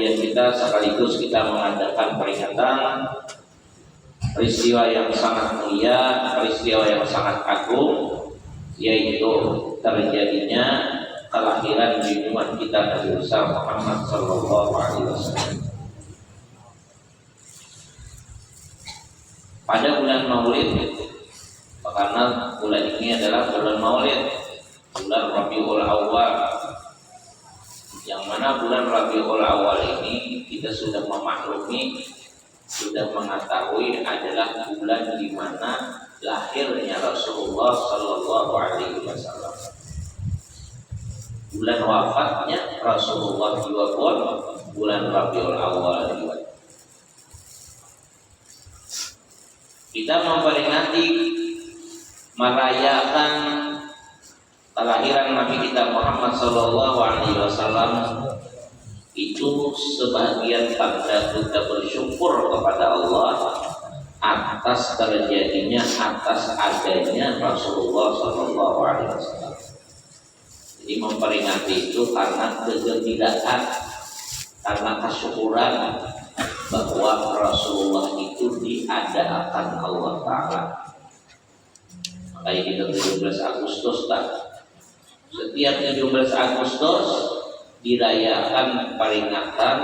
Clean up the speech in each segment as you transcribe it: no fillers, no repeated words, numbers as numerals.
kajian kita sekaligus kita mengadakan peringatan peristiwa yang sangat mulia, peristiwa yang sangat agung, yaitu terjadinya kelahiran junjungan kita Nabi besar Muhammad sallallahu alaihi wasallam. Pada bulan Maulid, karena bulan ini adalah bulan Maulid, bulan Rabiul Awal, yang mana bulan Rabiul Awal ini kita sudah memaklumi, sudah mengetahui adalah bulan di mana lahirnya Rasulullah Sallallahu Alaihi Wasallam. Bulan wafatnya Rasulullah juga pun bulan Rabiul Awal juga. Kita memperingati, merayakan kelahiran Nabi kita Muhammad Sallallahu Alaihi Wasallam itu sebagian tanda kita bersyukur kepada Allah atas terjadinya, atas adanya Rasulullah Sallallahu Alaihi Wasallam. Jadi memperingati itu karena kegembiraan, karena kesyukuran bahwa Rasulullah itu diadakan Allah Ta'ala. Makanya kita 17 Agustus tak? Setiap 17 Agustus dirayakan peringatan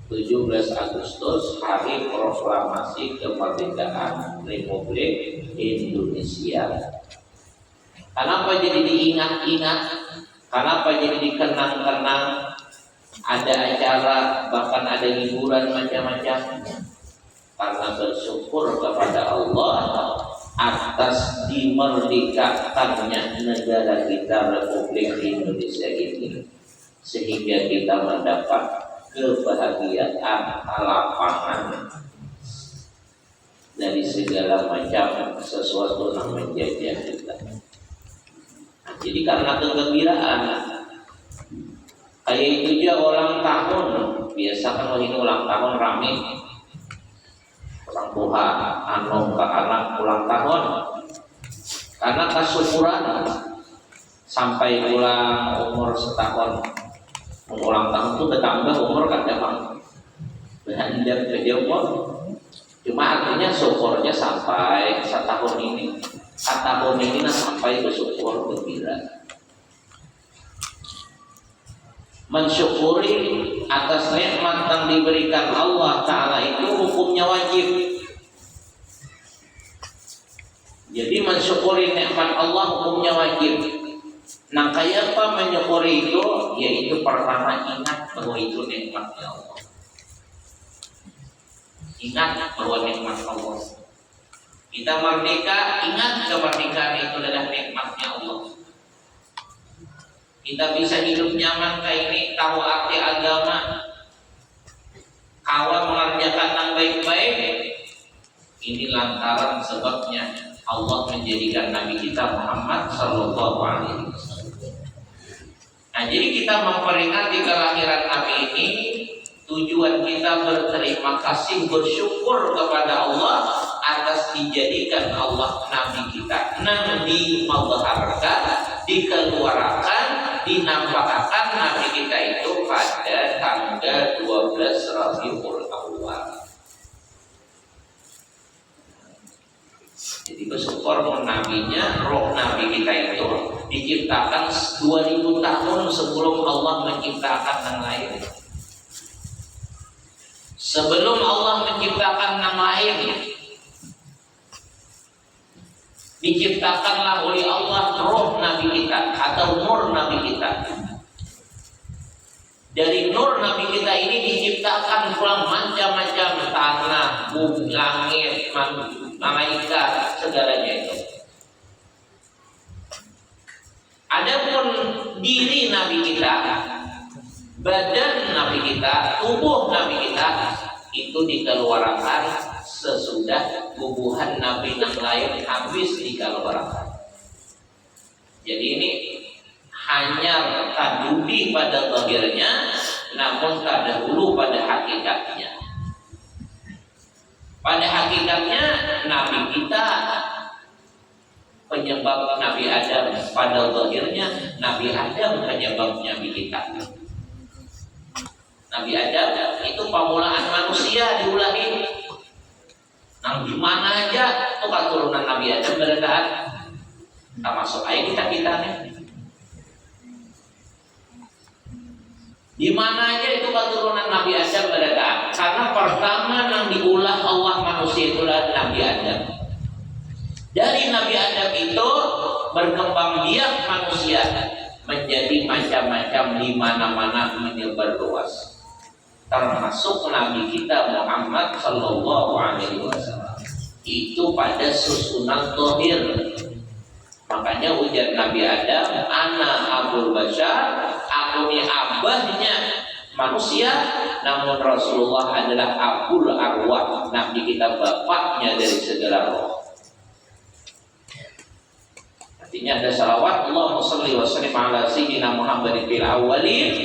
17 Agustus hari proklamasi kemerdekaan Republik Indonesia. Kenapa jadi diingat-ingat? Kenapa jadi dikenang-kenang? Ada acara, bahkan ada hiburan macam-macam. Karena bersyukur kepada Allah atas dimerdekakannya negara kita Republik Indonesia ini, sehingga kita mendapat kebahagiaan, kelapangan dari segala macam sesuatu yang menjajah kita. Jadi karena kegembiraan, kayak itu juga ulang tahun, biasa kan ini ulang tahun rame, orang tua anom ke anak ulang tahun, karena kesyukuran sampai ulang umur setahun, ulang tahun itu bertambah umur kan bang, beranjak ke jauh. Cuma artinya syukurnya sampai setahun ini, tahun ini sampai bersyukur gembira. Mensyukuri atas nikmat yang diberikan Allah Ta'ala itu hukumnya wajib. Jadi mensyukuri nikmat Allah hukumnya wajib. Nah kayak apa menyukuri itu? Yaitu pertama ingat bahwa itu nikmatnya Allah. Ingat bahwa nikmat Allah. Kita merdeka, ingat kemerdekaan itu adalah nikmatnya Allah. Kita bisa hidup nyaman kayak ini, tahu arti agama, kawan mengerjakan yang baik-baik. Ini lantaran sebabnya Allah menjadikan Nabi kita Muhammad Sallallahu Alaihi Wasallam. Nah, jadi kita memperingati kelahiran Nabi ini, tujuan kita berterima kasih, bersyukur kepada Allah atas dijadikan Allah Nabi kita, Nabi mengharapkan, dikeluarkan, dinampakkan Nabi kita itu pada tanggal 12 Rabiul Awal. Jadi bersyukur nabinya, roh Nabi kita itu diciptakan 2000 tahun sebelum Allah menciptakan yang lain. Sebelum Allah menciptakan yang lain, diciptakanlah oleh Allah roh Nabi kita atau nur Nabi kita. Dari nur Nabi kita ini diciptakan pulang macam-macam tanah, bumi, langit, malaikat, segalanya itu. Adapun diri Nabi kita, badan Nabi kita, tubuh Nabi kita itu dikeluarkan sesudah bubuhan Nabi yang lain habis dikeluarkan. Jadi ini hanya taduli pada zahirnya, namun tadahulu pada hakikatnya. Pada hakikatnya Nabi kita penyebab Nabi Adam, pada zahirnya Nabi Adam penyebab Nabi kita. Nabi Adam itu permulaan manusia diulahi. Nang gimana aja tuh keturunan Nabi Adam beredaan. Kita masuk aja kita nih. Di mana aja itu keturunan Nabi Adam beredaan. Karena pertama yang diulah Allah manusia itulah Nabi Adam. Dari Nabi Adam itu berkembang biak manusia menjadi macam-macam di mana-mana menyebar luas. Termasuk Nabi kita Muhammad Sallallahu Alaihi Wasallam itu pada susunan tohir. Makanya ujar Nabi Adam, ana abul bashar, aku ni abahnya manusia. Namun Rasulullah adalah abul arwah, Nabi kita bapaknya dari segala roh. Artinya ada salawat, Allahumma sholli wa sallim ala sayyidina Muhammadin fil awwalin.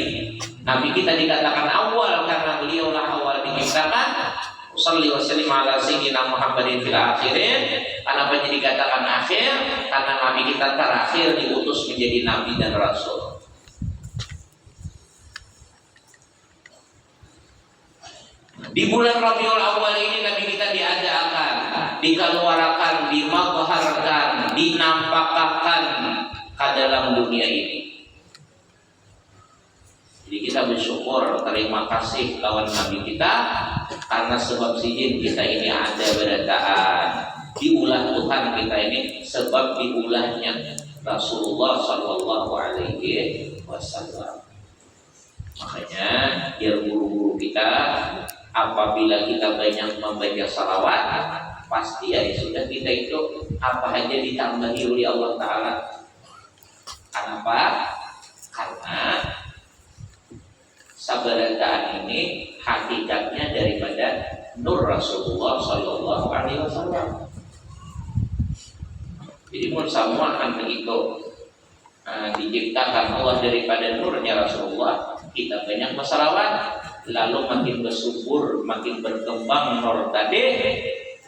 Nabi kita dikatakan awal karena beliaulah awal diciptakan. Sholli wa sallim ala sayyidina Muhammadin fil akhirin. Kenapa jadi dikatakan akhir? Karena Nabi kita terakhir diutus menjadi nabi dan rasul. Di bulan Rabiul Awal ini Nabi kita diadakan, dikeluarkan, dimagharkan, dinampakkan ke dalam dunia ini. Jadi kita bersyukur, terima kasih lawan Nabi kita, karena sebab sijin kita ini ada berataan. Diulah Tuhan kita ini sebab diulahnya Rasulullah Sallallahu Alaihi Wasallam. Makanya biar guru-guru kita apabila kita banyak membaca salawat, pasti ya sudah kita itu apa aja ditambahi oleh Allah Ta'ala. Kenapa? Karena sabarataan ini hakikatnya daripada nur Rasulullah Sallallahu Alaihi Wasallam. Jadi pun semua kan begitu diciptakan Allah daripada nurnya Rasulullah. Kita banyak bersalawat, lalu makin bersubur, makin berkembang nur tadi,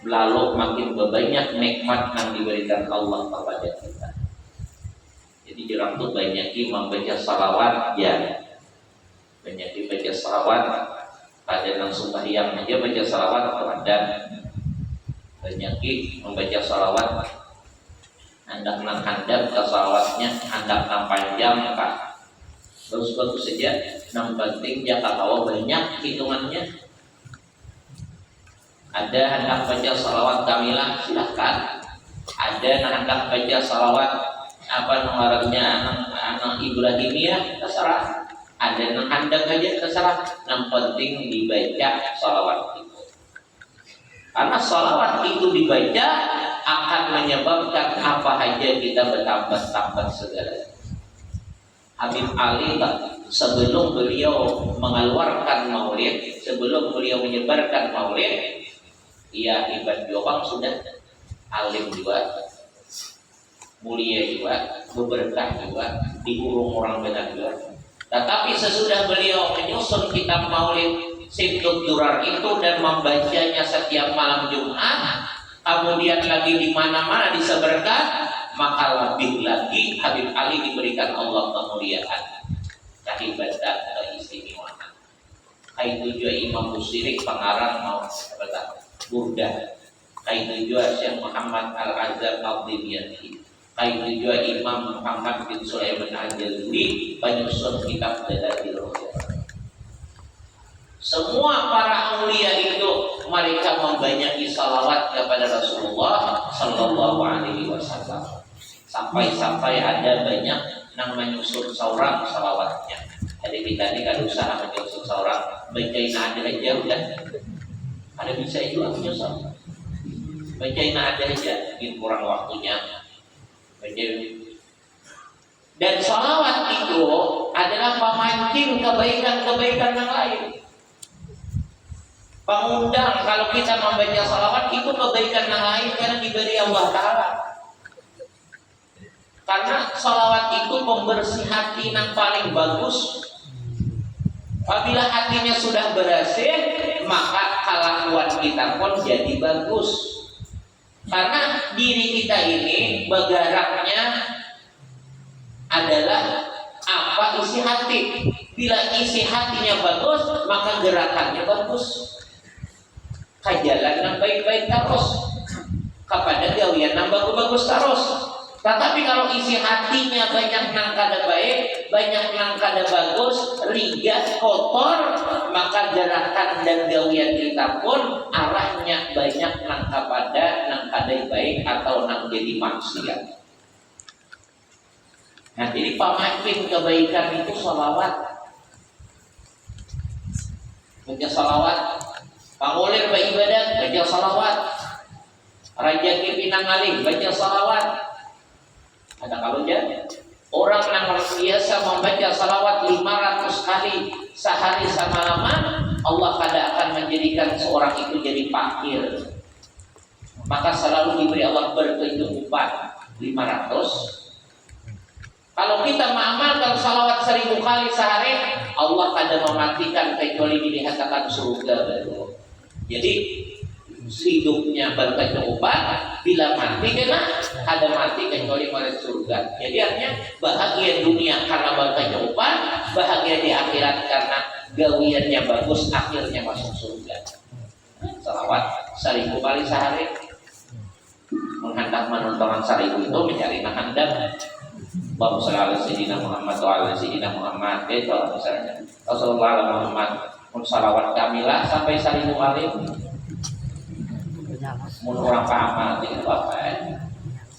lalu makin banyak nikmat yang diberikan Allah kepada kita. Jadi orang tuh banyak membaca salawat ya. Banyak dibaca salawat pada yang sembahyang aja baca salawat kepada banyak membaca salawat hendak nang handap ke salawatnya hendak nang panjang kak bagus-bagus saja yang penting jaka tahu banyak hitungannya. Ada hendak baca salawat kamilah silahkan, ada yang hendak baca salawat apa nomornya anak Ibrahimiyah terserah. Ada yang hendak aja terserah, yang penting dibaca salawat itu. Karena salawat itu dibaca akan menyebabkan apa aja kita bertambah-tambah segala. Habib Ali sebelum beliau mengeluarkan maulid, sebelum beliau menyebarkan maulid, ia hebat juga, sudah alim juga, mulia juga, berberkah juga, diurung orang benar juga. Tetapi sesudah beliau menyusun kitab maulid Sibtut Durar itu dan membacanya setiap malam Jumat, kemudian lagi di mana-mana disebarkan, maka lebih lagi Habib Ali diberikan Allah kemuliaan, kehebatan, keistimewaan. Itu juga Imam Busiri pengarang mau Burdah. Itu juga Syekh Muhammad Al-Azhar Al-Dimyati. Itu juga Imam Muhammad bin Sulaiman Al-Jaluli penyusun kitab Dalail Roja. Semua para aulia itu mereka membanyaki salawat kepada Rasulullah Sallallahu Alaihi Wasallam. Sampai ada banyak yang menyusun seorang salawatnya. Jadi kita ini kan usaha menyusun seorang, bacain ada aja udah. Ada bisa itu menyusun. Bacain ada aja, mungkin kurang waktunya. Bacain. Dan salawat itu adalah pemancing kebaikan-kebaikan yang lain. Pengundang kalau kita membaca salawat itu kebaikan yang lain karena diberi Allah Ta'ala. Karena salawat itu pembersih hati yang paling bagus. Apabila hatinya sudah bersih, maka kelakuan kita pun jadi bagus. Karena diri kita ini bergeraknya adalah Apa isi hati? Bila isi hatinya bagus, maka gerakannya bagus. Kajalan yang baik-baik terus, kepada gawian yang bagus-bagus terus. Tetapi kalau isi hatinya banyak nang kada baik, banyak nang kada bagus, rigat, kotor, maka gerakan dan gawian kita pun arahnya banyak nang kepada nang kada baik atau nang jadi maksiat. Nah, jadi pemakin kebaikan itu sholawat. Baca sholawat. Pangulir beribadat, baca sholawat. Raja Kipinang Alim, baca sholawat. Ada kalau jadi orang yang biasa membaca salawat 500 kali sehari semalaman, Allah kada akan menjadikan seorang itu jadi fakir. Maka selalu diberi Allah berkecukupan 500. Kalau kita mengamalkan salawat 1000 kali sehari, Allah kada mematikan kecuali dilihatkan surga. Jadi hidupnya berkecukupan, bila mati kena ada mati kecuali masuk surga. Jadi artinya bahagia dunia karena berkecukupan, bahagia di akhirat karena gawiannya bagus, akhirnya masuk surga. Salawat 1000 kali sehari, menghendak menonton 1000 itu mencari menghendak. Bapak sallallahu alaihi Muhammad wa ala sayyidina Muhammad, itu misalnya Rasulullah Muhammad salawat kamilah sampai 1000 kali. Mun orang paham tidak apa-apa.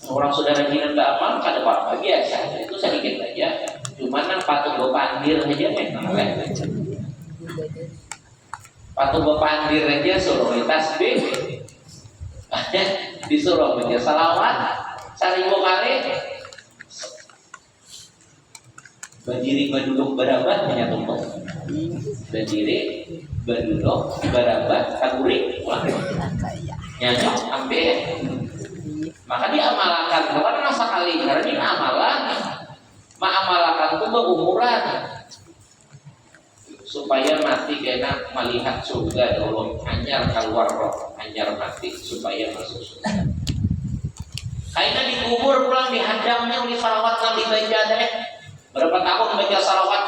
Orang saudara jiran tak amal kada apa-apa, biasa. Itu sedikit aja. Cuma nang patuh bepandir aja memang. Patuh bepandir aja suruh tasbih. Disuruh baca salawat 1000 kali. Berdiri berduduk berabat menyatu. Berdiri berduduk berabat kagurik pulang. Nyanyok hampir. Maka diamalkan bukan masa kali karena ini amalan. Mengamalkan itu berumuran supaya mati kena melihat surga dulu, hanyar keluar roh, hanyar mati supaya masuk surga. Kayaknya dikubur pulang dihadangnya oleh salawat yang dibaca deh. Berapa tahun baca salawat?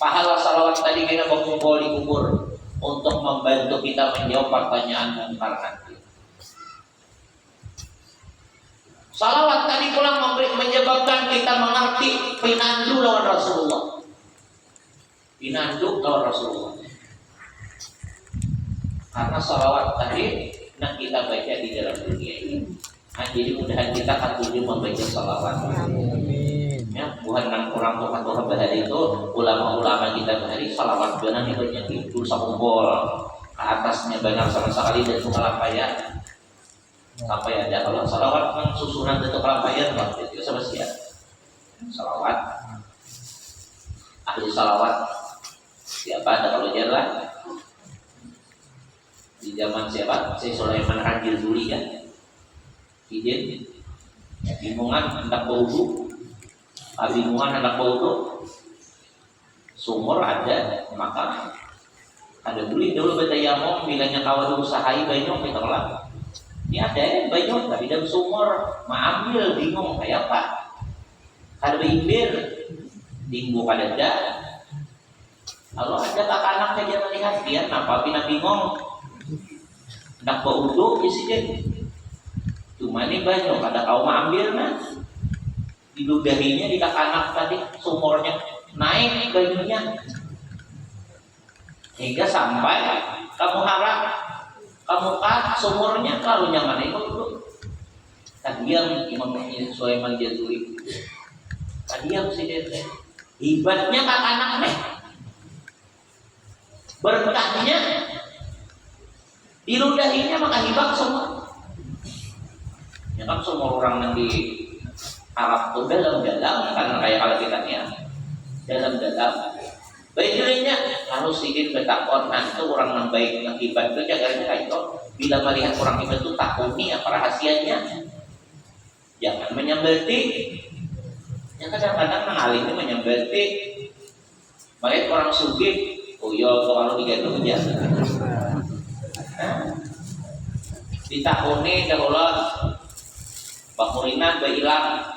Pahala salawat tadi kena berkumpul di kubur untuk membantu kita menjawab pertanyaan mungkar nanti. Salawat tadi pulang menyebabkan kita mengerti pinandu lawan Rasulullah. Pinandu lawan Rasulullah. Karena salawat tadi yang kita baca di dalam dunia ini. Nah, jadi mudahan kita katuju membaca salawat. Ya, bukan nang orang Tuhan bahari itu ulama-ulama kita bahari salawat benar itu yang itu sakumpul ke atasnya banyak sama sekali dan kelampayan sampai ada kalau salawat kan susunan itu kelampayan itu sama siapa salawat ahli salawat siapa ada kalau jalan di zaman siapa saya Sulaiman Haji Zuli kan izin bingungan hendak berwudu. Bingungan anak bau sumur ada maka ada beli dulu betayamum bilangnya kawan usahai banyak kita lah ini ada banyak tapi dalam sumur mengambil bingung kayak apa ada bibir bingung ada dah kalau ada kakak anak saja melihat dia kenapa bina bingung nak bau uduk isi cuma ini banyak ada kau mengambil nah diludahinya di kakak anak tadi sumurnya naik banyunya hingga sampai kamu harap kamu sumurnya kalau nyaman itu tadiam Imam Sulaiman Jazuli tadiam si dete hebatnya kakak anaknya berkahnya diludahinya maka hebat semua ya kan semua orang yang di Arab itu dalam-dalam karena kayak kalau kita ya dalam-dalam baiknya harus sedikit bertakon nanti orang yang baik akibat itu jaganya kayak itu bila melihat orang itu takuni apa rahasianya jangan menyembelti yang kadang-kadang mengalami menyembelti baik orang sugih oh iya kalau digantung aja ditakuni kalau bakurinan bailang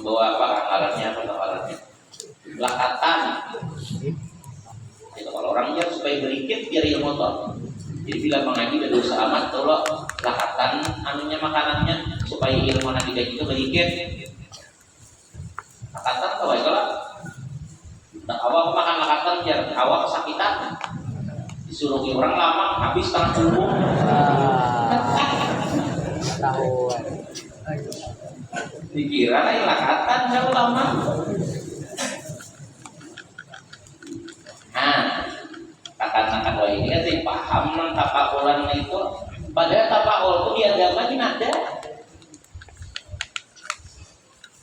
membawa apa anggarannya lakatan. Itu kalau orang dia supaya berikit biar ilmu motor. Jadi bila mengaji dan dosa amat tolong lakatan anunya makanannya supaya ilmu nanti kayak gitu berikit. Lakatan tahu ya kalau awak makan lakatan biar awak kesakitan. Disuruh orang lama habis setengah tubuh. Tahuan. Dikira lain lakatan kalau lama. Nah, katakan wah ini kan saya paham nang tapakulan itu. Padahal tapakul itu di agama ini ada.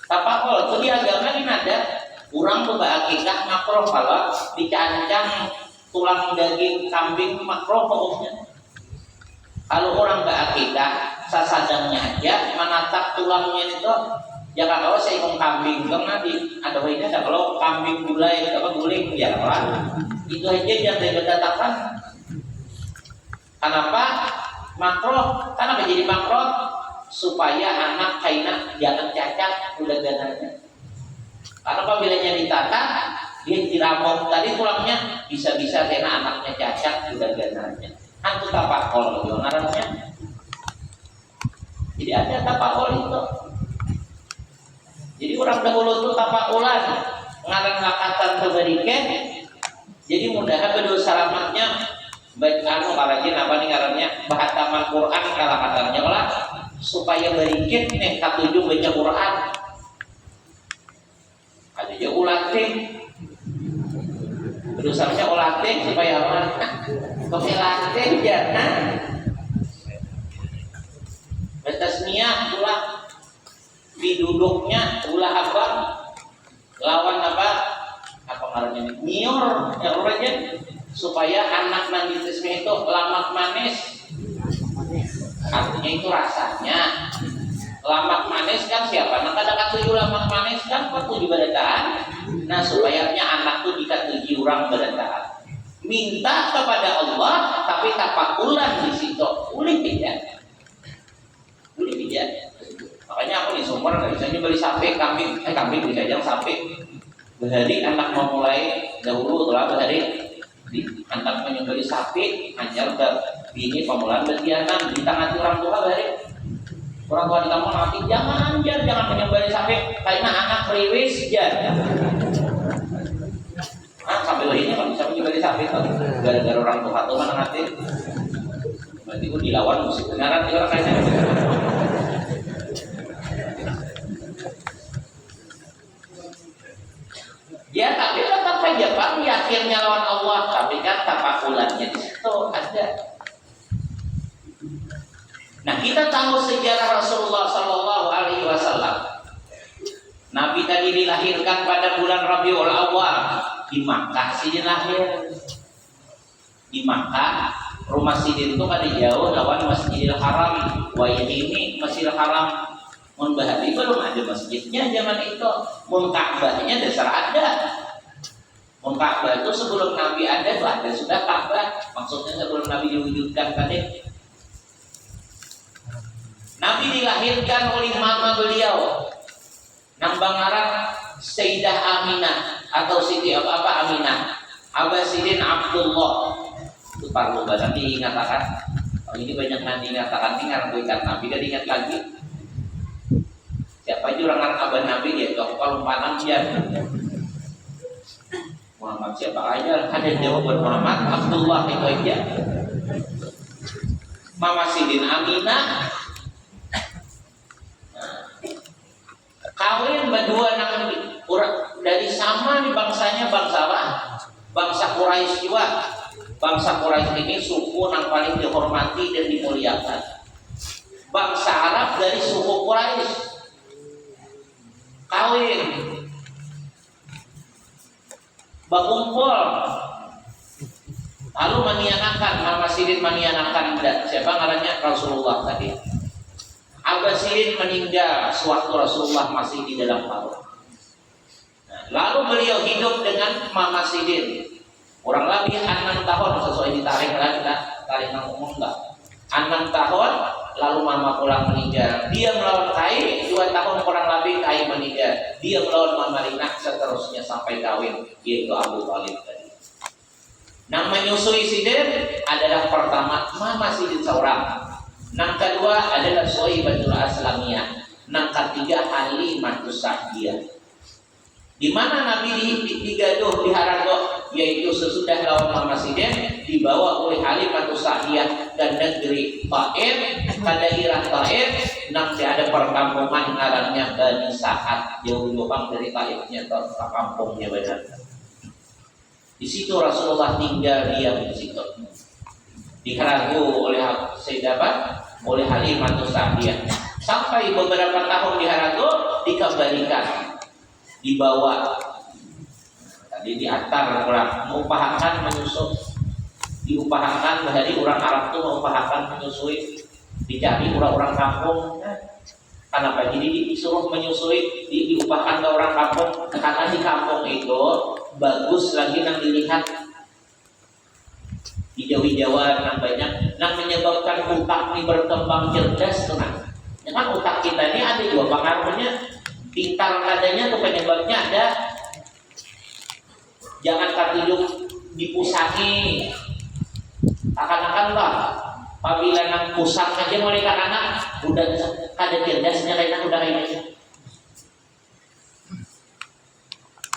Tapakul itu di agama ini ada. Kurang coba akikah makroh kalau dicancang tulang daging kambing makroh pokoknya. Kalau orang berakikah, sasadangnya aja menatap tulangnya itu. Ya kalau saya ingin kambing, karena ada ini ada kalau kambing gulai apa guling ya lah. Itu aja yang saya katakan. Kenapa makroh? Karena menjadi makroh supaya anak kaina jangan cacat udah gananya. Karena apabila ditata dia diramok tadi tulangnya bisa-bisa karena anaknya cacat udah gananya. Hantu tapakol itu ngarannya. Jadi ada tapakol itu. Jadi orang dahulu itu tapakulan ngaran lakatan keberikan. Jadi mudah berdoa selamatnya baik anu karajin apa nih ngarannya bahataman Quran kalakatannya lah supaya berikan nih katujuh baca Quran. Ada aja ulatih. Berusahanya ulatih supaya apa? Kemelatih jangan. Betasnya ulah diduduknya ulah apa? Lawan apa? Apa ngarannya? Nior ya aja supaya anak nanti itu lamak manis. Artinya itu rasanya. Lamak manis kan siapa? Nah kadang-kadang lamak manis kan waktu berataan. Nah supaya anak tuh dikatuji orang berataan. Minta kepada Allah tapi tapakulan di situ. Boleh tidak? Boleh tidak? Makanya aku di Sumber nggak bisa beli sapi, kambing bisa aja sapi. Berhari anak mau mulai dahulu telah berhari di anak menyembeli sapi, anjar ke bini pemulaan berkhianat di tangan orang tua berhari. Orang tua di kampung nanti jangan menyembeli sapi karena anak riwis jangan. Sampai hari ini kan bisa menyembeli sapi gara-gara orang tua tuh mana nanti. Berarti itu dilawan musik benaran itu orang kayaknya. Ya tapi tetap saja Pak yakinnya lawan Allah tapi kan tapakulannya di situ ada. Nah kita tahu sejarah Rasulullah Sallallahu Alaihi Wasallam. Nabi tadi dilahirkan pada bulan Rabiul Awal di Makkah. Sidin lahir di Makkah. Rumah Sidin itu ada jauh lawan Masjidil Haram. Wah ini Masjidil Haram. Mun bahari belum ada masjidnya zaman itu. Mun Ka'bahnya dasar ada. Mun Ka'bah itu sebelum Nabi ada tuh ada sudah Ka'bah. Maksudnya sebelum Nabi diwujudkan tadi. Nabi dilahirkan oleh mama beliau. Nambangaran Sayyidah Aminah atau Siti apa Aminah. Abah Sidin Abdullah. Itu perlu banget diingatakan. Oh, ini banyak nanti ingatakan tinggal berikan Nabi dan ingat lagi. Siapa aja orang abah Nabi dia kalau panang dia Muhammad siapa aja ada jawaban Muhammad Abdullah itu aja. Mama Sidin Aminah kawin berdua nang dari sama nih bangsanya bangsa apa? Bangsa Quraisy juga. Bangsa Quraisy ini suku yang paling dihormati dan dimuliakan. Bangsa Arab dari suku Quraisy kawin berkumpul lalu manianakan Mama Sidin manianakan siapa ngarannya Rasulullah tadi. Abah Sidin meninggal sewaktu Rasulullah masih di dalam perut. Lalu beliau hidup dengan Mama Sidin kurang lebih 6 tahun sesuai ditarik lah kita tarik ngomong enggak 6 tahun lalu mama pulang meninggal. Dia melawan Kain 2 tahun kurang lebih, Kain meninggal. Dia melawan mama Lina, seterusnya sampai kawin, yaitu Abu Thalib tadi. Nang menyusui Sidin adalah pertama mama Sidin seorang. Nang kedua adalah Suwaibatul Aslamiyah. Nang ketiga Halimatus Sa'diyah. Di mana Nabi digaduh di Harago, yaitu sesudah lawan mama Sidin dibawa oleh Halimatus Sa'diyah dan negeri Taif, ke daerah Taif. Nanti ada perkampungan ngarannya Bani Sa'ad, jauh lubang dari Taifnya ke kampungnya benar. Di situ Rasulullah tinggal diam di situ. Diharago oleh Sayyidah, oleh Halimatus Sa'diyah. Sampai beberapa tahun di Harago dikembalikan, dibawa. Tadi diantar orang mengupahakan menyusup, diupahakan dari orang Arab itu mengupahakan menyusui, dicari orang-orang kampung. Kenapa jadi disuruh menyusui, diupahkan ke orang kampung? Karena di kampung itu bagus lagi yang dilihat, hijau-hijauan yang banyak, yang menyebabkan otak ini berkembang cerdas tenang. Ya kan otak kita ini ada dua pengaruhnya. Pintar adanya tuh penyebabnya ada. Jangan katidup dipusangi. Akan-akan lah. Apabila nang pusang aja mulai anak udah ada cerdasnya lainnya udah ini.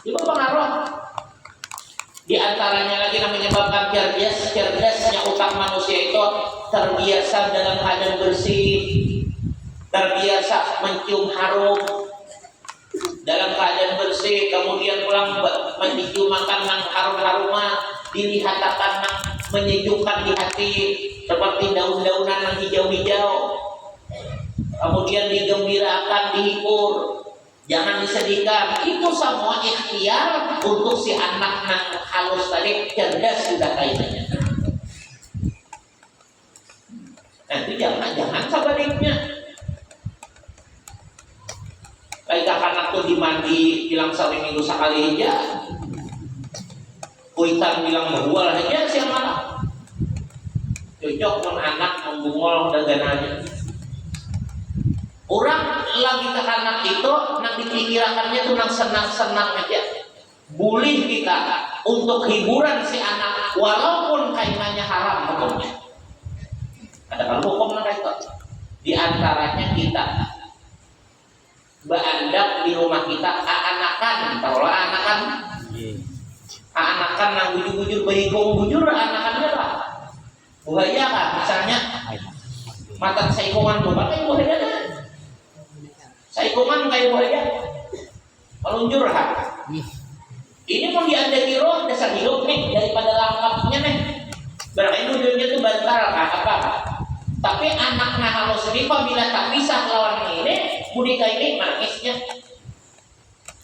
Itu pengaruh. Di antaranya lagi yang menyebabkan cerdasnya otak manusia itu terbiasa dalam keadaan bersih, terbiasa mencium harum dalam keadaan bersih, kemudian pulang mencium makanan harum-haruman, dilihat akan menyejukkan di hati seperti daun-daunan yang hijau-hijau, kemudian digembirakan, dihibur, jangan disedihkan. Itu semua ikhtiar untuk si anak yang halus tadi cerdas sudah kaitannya. Nanti jangan sebaliknya. Kayak anak tuh dimandi bilang sehari minggu sekali aja, kuitan bilang berbual aja siapa cocok pun anak membungol daganannya. Orang lagi ke anak itu nak dipikirakannya tuh nak senang-senang aja. Boleh kita untuk hiburan si anak walaupun kaitannya haram hukumnya. Ada kan hukum itu. Di antaranya kita berandak di rumah kita anakan, kalau anakan yang bujur-bujur bahigong bujur anakannya lah buaya kan misalnya mata saikongan tuh pakai buaya kan saikongan kayak buaya meluncur ha ini mau diadaki roh dasar hidup nih daripada langkapnya nih berarti dunia itu bantal apa tapi anaknya halus ini bila tak bisa lawan ini budika ini mangisnya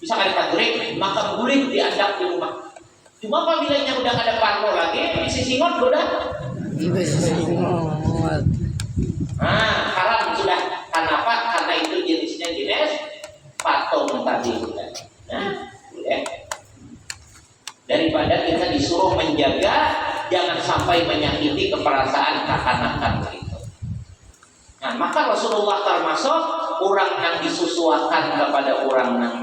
bisa kali pagurik maka boleh diadap di rumah. Cuma apabila udah ada parlo lagi di sisingot udah haram sudah. Kenapa? Karena itu jenisnya jenis patung tadi boleh. Daripada kita disuruh menjaga jangan sampai menyakiti keperasaan kekanak-kanak itu. Nah, maka Rasulullah termasuk orang yang disusuakan kepada orang yang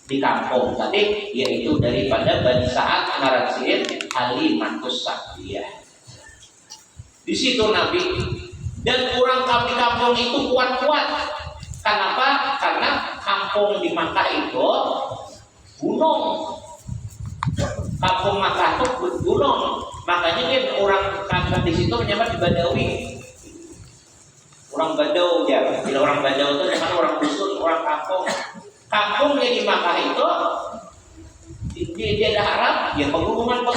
di kampung tadi, yaitu daripada Bani Sa'ad Narasin Halimatus Sa'diyah. Di situ Nabi dan orang di kampung itu kuat-kuat. Kenapa? Karena kampung di Makkah itu gunung. Kampung Makkah itu gunung. Makanya kan orang kampung di situ menyebut Badawi. Orang Badau ya, bila orang Badau itu memang orang dusun, orang kampung. Kampungnya di Makkah itu di daerah Arab, ya pegunungan,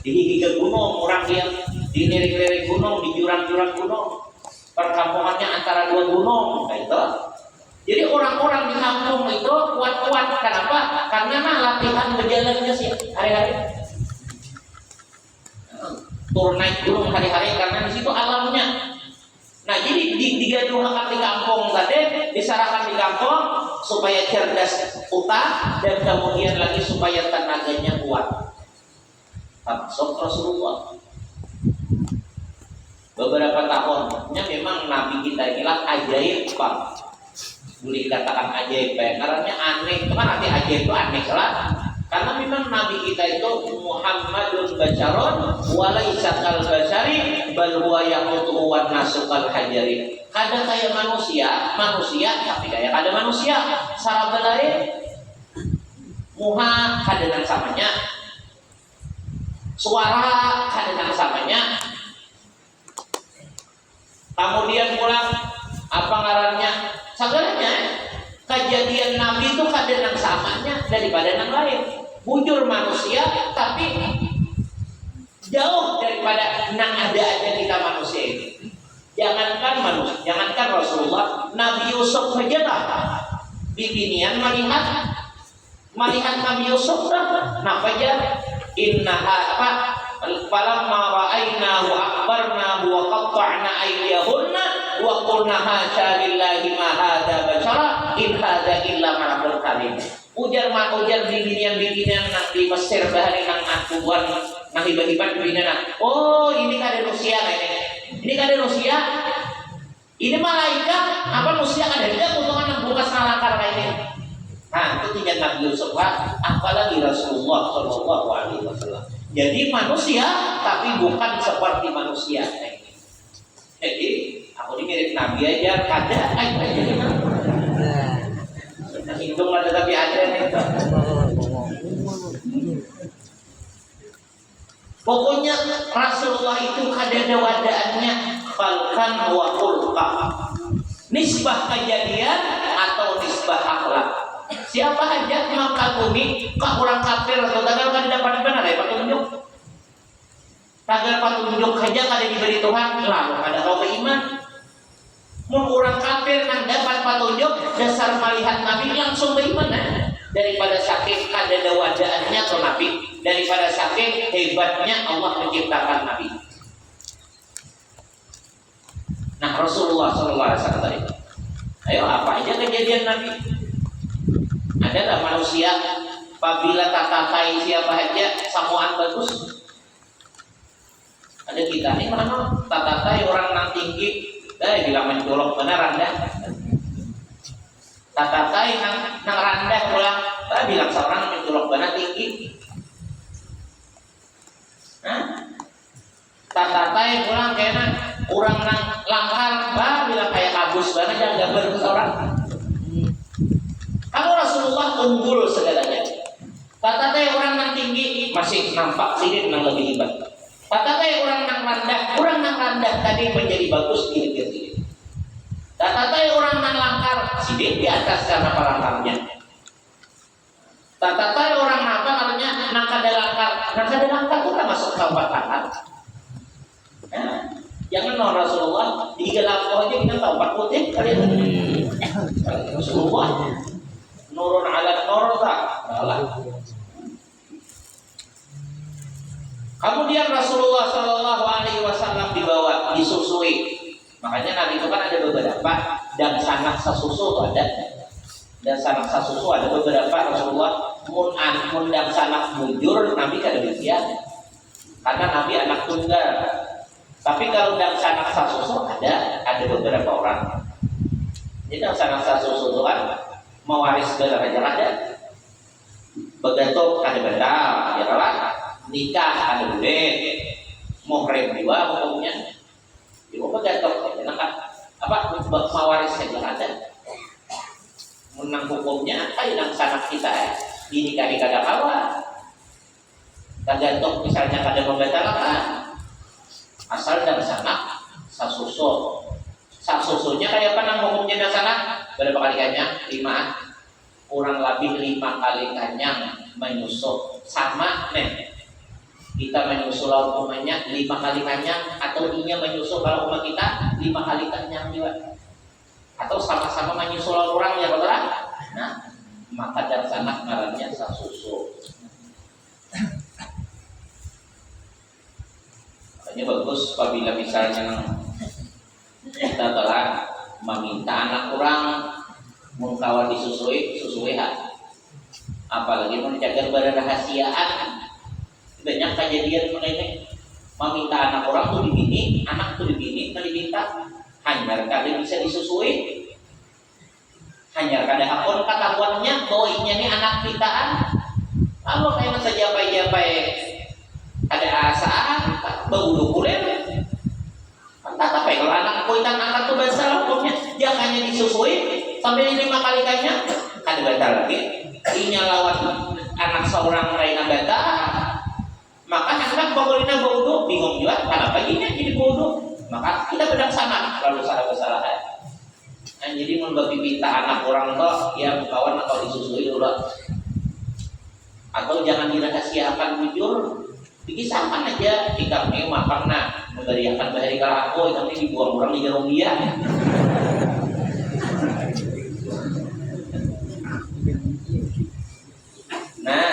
di gigi gunung, orang yang di lirik-lirik gunung, di jurang-jurang gunung, perkampungannya antara dua gunung, kayak itu. Jadi orang-orang di kampung itu kuat-kuat, kenapa? Karena latihan berjalannya sih hari-hari. Turun naik gunung hari-hari karena di situ alamnya. Nah jadi digaduhkan di kampung tadi, disarankan di kampung supaya cerdas otak dan kemudian lagi supaya tenaganya kuat. Termasuk Rasulullah. beberapa tahunnya memang Nabi kita inilah ajaib Pak. Boleh dikatakan ajaib ya, karena aneh. Itu kan arti ajaib itu aneh lah. Karena memang Nabi kita itu Muhammadun basyaron walaisa kal basyari bal huwa yaqutu wan nasu kal hajari. Kada kayak manusia tapi kayak kada manusia. Sahabat lain muha kada nang samanya. Suara kada nang samanya. Kemudian pulang apa ngarannya? Segalanya kejadian Nabi itu kada nang samanya daripada nang lain. Bujur manusia tapi jauh daripada nang ada aja kita manusia ini. Jangankan Rasulullah, Nabi Yusuf saja lah bibinian melihat Nabi Yusuf lah. Napa aja? Innaha apa? Falamma ra'aynahu akbarnahu wa qatta'na aydiyahunna wa qulna hasya lillahi ma hadza bashara in hadza illa malakul karim. Ujar bibinian nang di Mesir bahari nang atuan nang hibat-hibat bibinian. Oh, ini kada Rusia ini kada Rusia. Ini malaikat apa Rusia kada dia potongan nang bukas nalakar kayak ini. Nah, itu tidak Nabi Yusuf apalagi Rasulullah sallallahu alaihi wasallam. Jadi manusia tapi bukan seperti manusia. Jadi aku ini mirip Nabi aja kada aja. Hidung ada tapi ada nih. Pokoknya Rasulullah itu ada wadaannya khalqan wa khulqa. Nisbah kejadian atau nisbah akhlak. Siapa aja mengkagumi ke orang kafir atau tagal kan dapat benar ya petunjuk. Tagal petunjuk saja kada diberi Tuhan lalu kada kau beriman. Mun orang kafir nang dapat petunjuk dasar melihat Nabi langsung beriman daripada saking kada wadaannya atau Nabi, daripada saking hebatnya Allah menciptakan Nabi. Nah Rasulullah SAW tadi, ayo apa aja kejadian Nabi? Ada tak manusia apabila tatakai siapa aja samuan bagus? Ada kita ini mana tatakai orang nang tinggi. Saya bilang mencolok benar Anda. Tatakai nang rendah pulang. Saya bilang seorang mencolok benar tinggi. Tatakai pulang kena orang nang langkar. Saya bilang kayak kabus benar jangan gambar ke seorang. Kalau Rasulullah unggul segalanya. Tatakai orang nang tinggi masih nampak sidik nang lebih hebat. Tatakai orang nang rendah tadi menjadi bagus di negeri ini. Tatakai orang nang langkar sidik di atas karena palangkarnya. Tatakai orang apa namanya nang kada langkar itu masuk ke patahan. Jangan no Rasulullah di gelap aja kita tahu 4 putih kalian. Rasulullah nurun ala nur tak. Kemudian Rasulullah Shallallahu Alaihi Wasallam dibawa disusui. Makanya Nabi itu kan ada beberapa dan sanak sasusu ada. Dan sanak sasusu ada beberapa Rasulullah mun dan sanak bujur Nabi kada demikian. Karena Nabi anak tunggal. Tapi kalau dan sanak sasusu ada beberapa orang. Jadi dan sanak sasusu itu kan mewaris gelar aja ada. Begatuk kada batal, ya kalah. Nikah ada boleh, muhrim juga hukumnya. Ibu begatuk, jangan apa mewaris saja ada. Menang hukumnya apa yang sanak kita dinikahi kada kawa. Tergantung misalnya kada membatalkan. Asal dan sanak sasusu. Sasusunya kayak apa nang hukumnya dan sanak? Berapa kali kanyang? 5. Kurang lebih 5 kali kanyang menyusup sama nih. Kita menyusul umpamanya 5 kali kanyang atau inya menyusul kalau umat kita 5 kali kanyang juga atau sama-sama menyusul orang ya saudara. Nah maka dari sana ngarannya sasusu. Makanya bagus apabila misalnya kita telah meminta anak orang mau kawan disusui apalagi mau dijaga berrahasiaan. Banyak kejadian mengenai Meminta anak orang tuh dibini, anak tuh dibini, diminta hanya kada bisa disusui, hanya kada hakon ketahuannya bahwa ini anak pitaan. Lalu kayak sajapai-japai ada asaan, bau kulit. Entah apa ya, kalau anak kuitan anak tuh besar hukumnya dia hanya disusui sampai 5 kali kayaknya kada batal lagi. Inya lawan anak seorang lain bata, maka anak bangulina baudu bingung juga kenapa ini jadi baudu. Maka kita bedang sama kalau salah kesalahan. Nah, jadi membagi minta anak orang tuh yang kawan atau disusui dulu, atau jangan dirahasiakan jujur. Dikisahkan aja jika memang karena memberiakan bahari kalau aku nanti dibuang orang di jarum dia. Nah,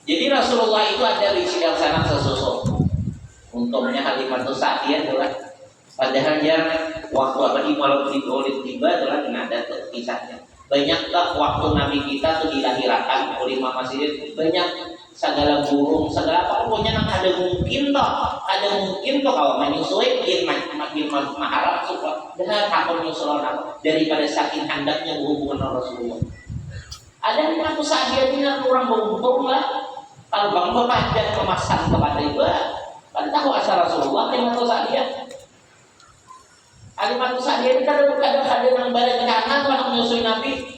jadi Rasulullah itu ada di sidang sana sesusu. Untungnya Halimatus Sa'diyah adalah padahal dia waktu apa di malam tiba adalah ada kisahnya. Banyak tak waktu Nabi kita tuh dilahirkan oleh Mama Sidir, banyak segala burung, segala apa pokoknya nang ada mungkin kalau menyusui makin maharap supaya dengan hakon nyusul daripada saking hendaknya berhubungan dengan Rasulullah. Ada yang aku sahaja orang beruntung lah kalau bang bapak dan kemasan kepada ibu kan tahu asal Rasulullah yang aku sahaja. Alimatu sahaja ini kadang-kadang nang balik kanan orang menyusui Nabi.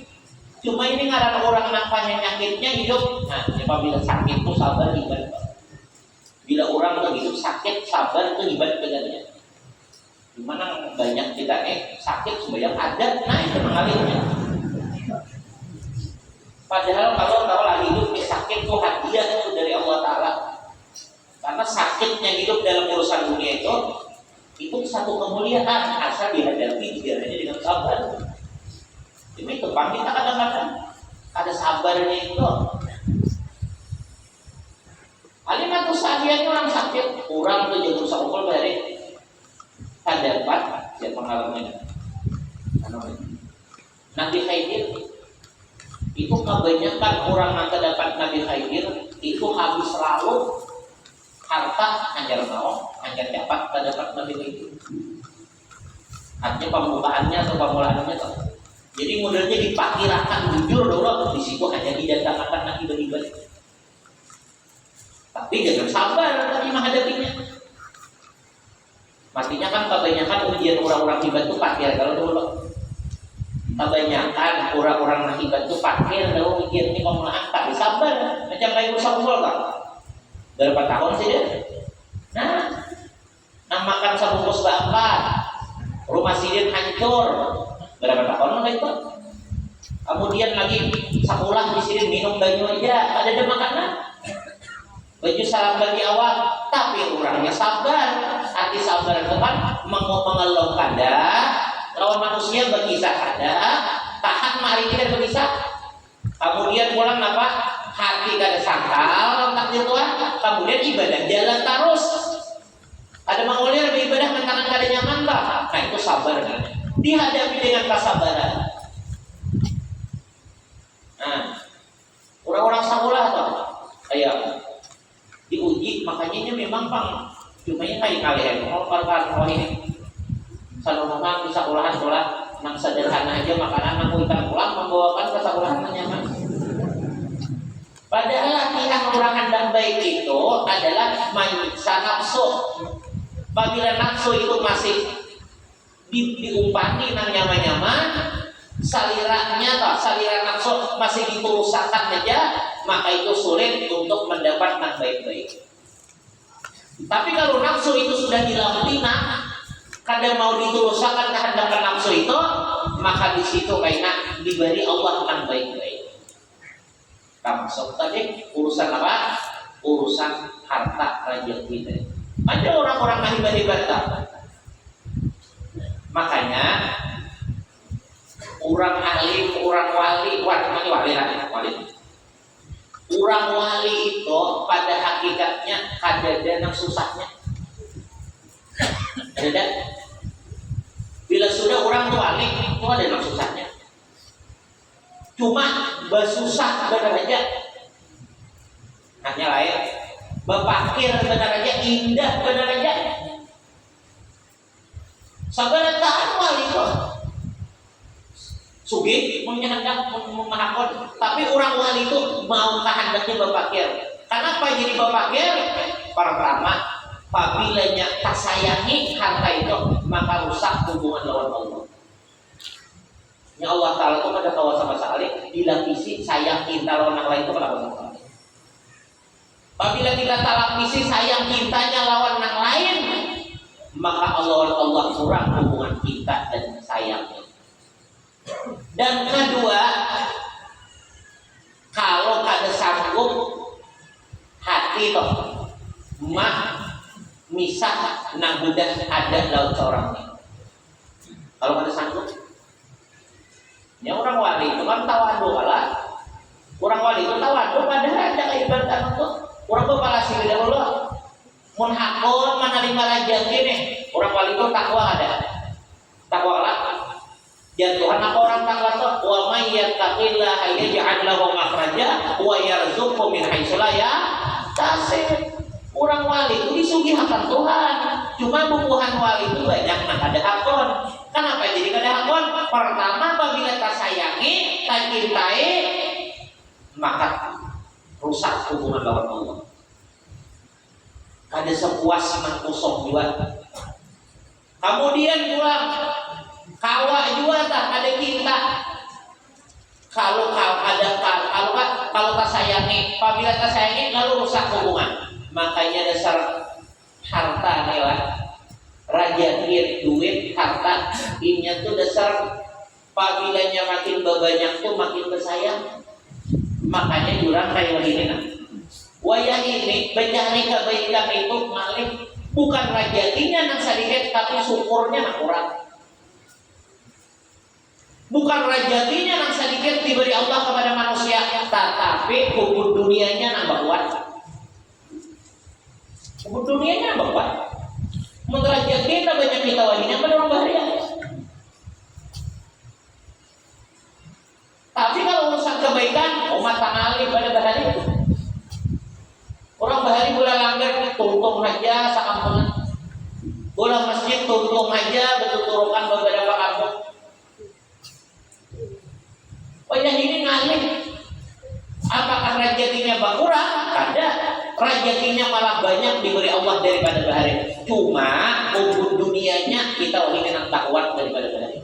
Cuma ini ngarang orang nampaknya nyakitnya hidup. Nah, apabila sakit itu sabar ibadah. Bila orang begitu sakit sabar itu ibadah bedanya. Gimana banyak kita sakit sembahyang ada, nah itu mengalirnya. Padahal kalau hidup sakit itu hadiah itu dari Allah Taala. Karena sakitnya hidup dalam urusan dunia itu satu kemuliaan asal dihadapi dijalani dengan sabar. Ini terbang kita kadang-kadang ada sabarnya itu. Halimatus Sa'diyah orang sakit, kurang tuh jatuh saukul dari dapat ya pengalamannya. Nabi Khidir itu kebanyakan orang yang terdapat Nabi Khidir itu habis lalu harta hanya mau hanya dapat terdapat Nabi Khidir. Artinya pembukaannya atau pemulaannya tuh. Jadi modelnya dipakirakan jujur dulu di situ hanya didatangkan Nabi beribadah. Tapi jangan sabar tadi menghadapinya. Matinya kan kebanyakan ujian orang-orang hebat itu pakir kalau dulu. Kebanyakan orang-orang hebat itu pakir kalau ujian ini pemulaan tak sabar macam kayak usaha umur kan. Berapa tahun sih dia? Nah makan sabungkus bapak, rumah sidin hancur. Berapa tahun itu? Kemudian lagi sekolah di sini minum banyu aja, ada makanan. Baju salam bagi awal, tapi orangnya sabar. Hati sabar itu kan mengeluh kada, lawan manusia berkisah kada, tahan mari kita berkisah. Kemudian pulang apa? Hati kada sangkal, takdir Tuhan. Kemudian ibadah jalan terus. Ada mengulir beribadah tangan kada nyaman lah. Nah itu sabar kan? Dihadapi dengan kesabaran. Nah, orang-orang sekolah tuh, kayak diuji, makanya memang pang, cuma yang kayak kalian, kalau ini, kalau memang di sekolahan nang sederhana aja makanan nang ikan pulang membawakan ke sekolahan nyaman. Padahal latihan orang handang baik itu adalah menyiksa nafsu. Apabila nafsu itu masih diumpani nang nyaman-nyaman, saliranya nafsu masih diturusakan aja, maka itu sulit untuk mendapat nang baik-baik. Tapi kalau nafsu itu sudah dilalui, kadang mau diturusakan kehendak nafsu itu, maka di situ kayaknya diberi Allah nang baik-baik. Termasuk tadi urusan apa? Urusan harta rezeki tadi. Ada orang-orang hebat-hebat. Makanya orang alim, orang wali. Orang wali itu pada hakikatnya ada dana susahnya. Ada. Bila sudah orang wali itu ada dana susahnya. Cuma bersusah benar aja. Hanya lain bapakir benar aja, indah benar aja. Sagala taan wali itu sugih hendak memahakon, tapi orang wali itu mau kehendaknya bapakir. Kenapa jadi bapakir? Pertama, apabila tak sayangi harta itu, maka rusak hubungan lawan Allah. Ya Allah Ta'ala itu pada kawan sama sekali dilapisi sayang cinta lawan orang lain itu pada kawan sama sekali. Apabila kita tak lapisi sayang cintanya lawan orang lain, maka Allah kurang hubungan kita dan sayangnya. Dan kedua, kalau kada sanggup hati toh mak misah nang budak ada laut seorang ini. Kalau kada sanggup, ya orang wali itu kan tawadu lah. Orang wali itu tawadu padahal ada keibatan itu. Orang kepala sini dahulu, mun hakul menerima raja gini. Orang wali itu takwa ada, takwa lah. Ya Tuhan apa orang takwa itu? Wa may yattaqillaha yaj'al lahu makhraja wa yarzuqhu min haitsu la yahtasib. Orang wali itu disugihakan Tuhan. Cuma bubuhan wali itu banyak nak ada hakon. Kenapa jadi kada hakon? Pertama, apabila tak sayangi, tak cintai, maka rusak hubungan lawan Allah. Kada sepuas nang kosong juga. Kemudian pulang kawa juga tak ada cinta. Kalau tak sayangi, apabila tak sayangi lalu rusak hubungan. Makanya dasar harta adalah raja duit harta ini tuh dasar pabilanya makin banyak tuh makin bersayang. Makanya jurang kayak begini nah. Wayang ini mencari kebaikan itu malih bukan rajatinya nang sedikit tapi syukurnya nang kurang. Bukan rajatinya nang sedikit diberi Allah kepada manusia, tetapi hubung dunianya nang kuat. Hubung dunianya nang kuat. Menderajat kita banyak kita wajibnya pada orang bahaya. Tapi kalau urusan kebaikan, umat tangali pada bahari. Orang bahari bola langgar tuntung aja sakampungan. Bola masjid tuntung aja betuturukan beberapa kampung. Oh yang ini ngalih. Apakah rejeki-nya berkurang? Ada. Rejeki-nya malah banyak diberi Allah daripada bahari. Cuma hubung dunianya kita ingin tak kuat daripada bahari.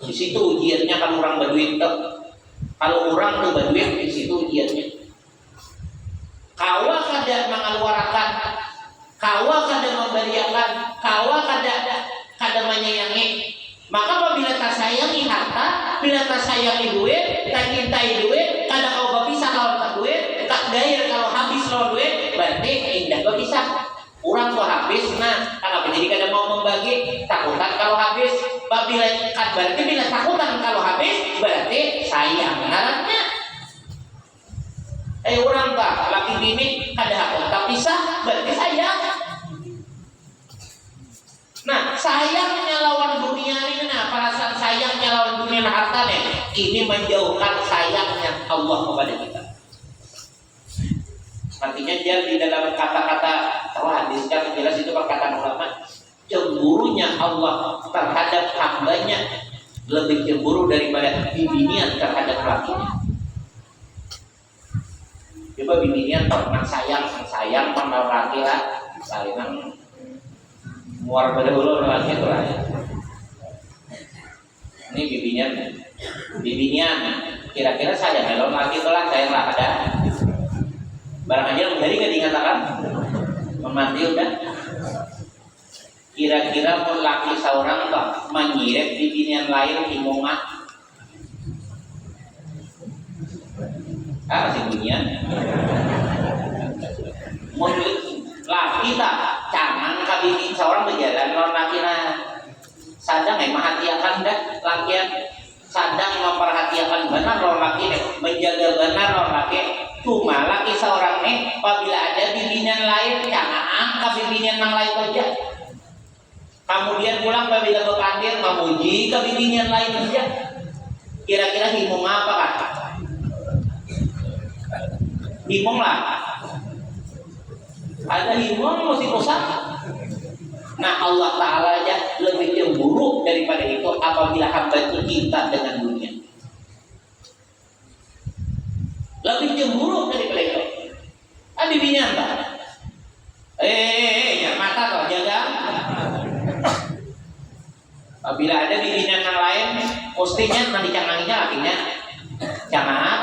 Di situ ujiannya kalau orang berduit tuh. Kalau orang tuh berduit di situ ujiannya. Kawa kada mengeluarkan, kawa kada memberiakan, kawa kada menyayangi. Maka apabila tak sayangi harta, bila tak sayangi duit, tak cintai duit, kada kau berpisah lawan tak duit, tak gair kalau habis lawan duit, berarti indah berpisah. Orang tuh habis, nah kenapa jadi kada mau membagi? Takutan kalau habis. Bila berarti bila takutan kalau habis, berarti sayang harapnya. Orang tak laki bini kada hakul tak pisah, berarti sayang. Nah sayangnya lawan dunia ini, nah perasaan sayangnya lawan dunia harta nih, ini menjauhkan sayangnya Allah kepada kita. Artinya dia di dalam kata-kata hadis kan jelas itu perkataan ulama, cemburunya Allah terhadap hambanya lebih cemburu daripada bibinian terhadap lakinya. Coba bibinian pernah sayang pernah laki lah, saling muar pada ulu laki itu lah. Ini bibinian kira-kira sayang kalau laki itu lah sayang lah ada. Barang aja dari gak dikatakan memati udah. Kira-kira pun laki seorang kok menyirik di binian lain di mongah. Si binian. Mau laki tak canang kabini seorang berjalan lawan laki nah. Sadang memperhatikan dah lakian. Sadang memperhatikan benar lawan laki menjaga benar lawan laki. Cuma laki seorang nih, apabila ada bibinian lain, jangan angkat bibinian yang lain saja. Kemudian pulang apabila berkandir, memuji ke bibinian lain saja. Kira-kira himung apa kan? Himong lah. Ada himong mesti kosak. Nah Allah Ta'ala aja lebih cemburu daripada itu apabila hamba itu cinta dengan dunia. Lebih cemburu daripada itu. Bibinya entah. Ya mata toh jaga. Apabila ada bibinya yang lain, mestinya nanti canganginya lakinya. Jangan